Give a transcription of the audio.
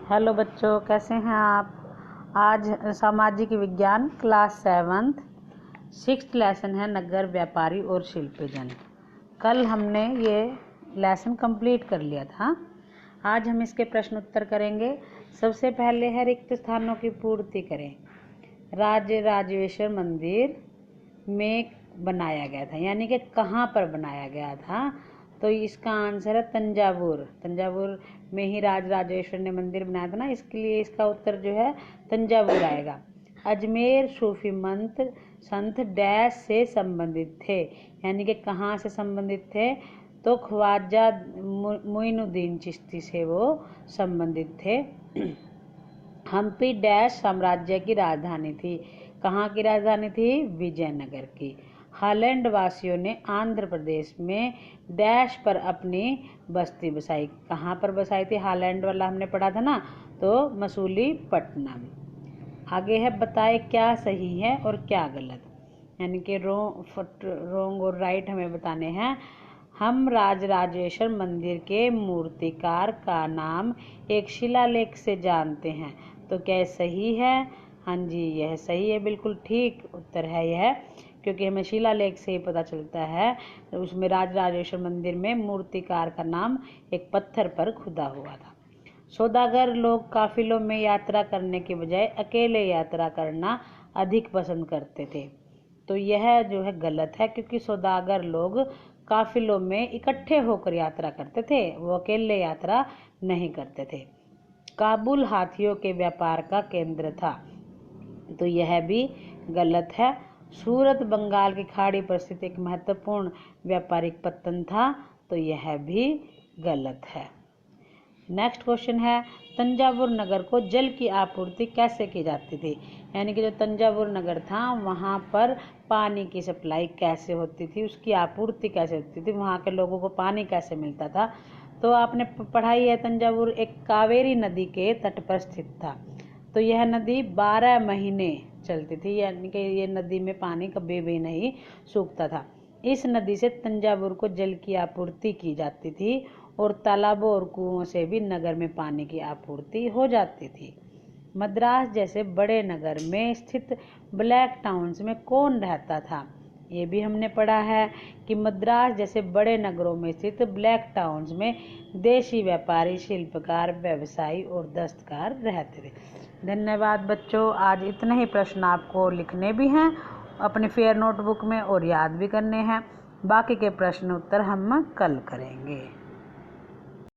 Hello बच्चों, कैसे हैं आप। आज सामाजिक विज्ञान क्लास 7 6th लेसन है नगर व्यापारी और शिल्पजन। कल हमने ये लेसन कंप्लीट कर लिया था। आज हम इसके प्रश्न उत्तर करेंगे। सबसे पहले है रिक्त स्थानों की पूर्ति करें। राजराजेश्वर मंदिर में बनाया गया था, यानी कि कहाँ पर बनाया गया था, तो इसका आंसर है तंजावुर में ही राजराजेश्वर ने मंदिर बनाया था ना, इसके लिए इसका उत्तर जो है तंजावुर आएगा। अजमेर सूफी मंत्र संत डैश से संबंधित थे, यानी कि कहाँ से संबंधित थे, तो ख्वाजा मोइनुद्दीन चिश्ती से वो संबंधित थे। हम्पी डैश साम्राज्य की राजधानी थी। कहाँ की राजधानी थी? विजयनगर की। हॉलैंड वासियों ने आंध्र प्रदेश में डैश पर अपनी बस्ती बसाई। कहाँ पर बसाई थी? हॉलैंड वाला हमने पढ़ा था ना, तो मसूलीपट्टनम। आगे है बताए क्या सही है और क्या गलत, यानी कि रोंग और राइट हमें बताने हैं। हम राजराजेश्वर मंदिर के मूर्तिकार का नाम एक शिलालेख से जानते हैं, तो क्या सही है? हाँ जी, यह सही है, बिल्कुल ठीक उत्तर है यह, क्योंकि हमें शिलालेख से ही पता चलता है। उसमें राजराजेश्वर मंदिर में मूर्तिकार का नाम एक पत्थर पर खुदा हुआ था। सौदागर लोग काफिलों में यात्रा करने के बजाय अकेले यात्रा करना अधिक पसंद करते थे, तो यह जो है गलत है, क्योंकि सौदागर लोग काफिलों में इकट्ठे होकर यात्रा करते थे, वो अकेले यात्रा नहीं करते थे। काबुल हाथियों के व्यापार का केंद्र था, तो यह भी गलत है। सूरत बंगाल की खाड़ी पर स्थित एक महत्वपूर्ण व्यापारिक पत्तन था, तो यह भी गलत है। नेक्स्ट क्वेश्चन है तंजावुर नगर को जल की आपूर्ति कैसे की जाती थी, यानी कि जो तंजावुर नगर था वहाँ पर पानी की सप्लाई कैसे होती थी, उसकी आपूर्ति कैसे होती थी, वहाँ के लोगों को पानी कैसे मिलता था। तो आपने पढ़ाई है, तंजावुर एक कावेरी नदी के तट पर स्थित था, तो यह नदी 12 महीने चलती थी, यानी कि ये नदी में पानी कभी भी नहीं सूखता था। इस नदी से तंजावुर को जल की आपूर्ति की जाती थी और तालाबों और कुओं से भी नगर में पानी की आपूर्ति हो जाती थी। मद्रास जैसे बड़े नगर में स्थित ब्लैक टाउन्स में कौन रहता था? ये भी हमने पढ़ा है कि मद्रास जैसे बड़े नगरों में स्थित ब्लैक टाउन्स में देशी व्यापारी, शिल्पकार, व्यवसायी और दस्तकार रहते थे। धन्यवाद बच्चों, आज इतने ही प्रश्न आपको लिखने भी हैं अपने फेयर नोटबुक में और याद भी करने हैं। बाकी के प्रश्न उत्तर हम कल करेंगे।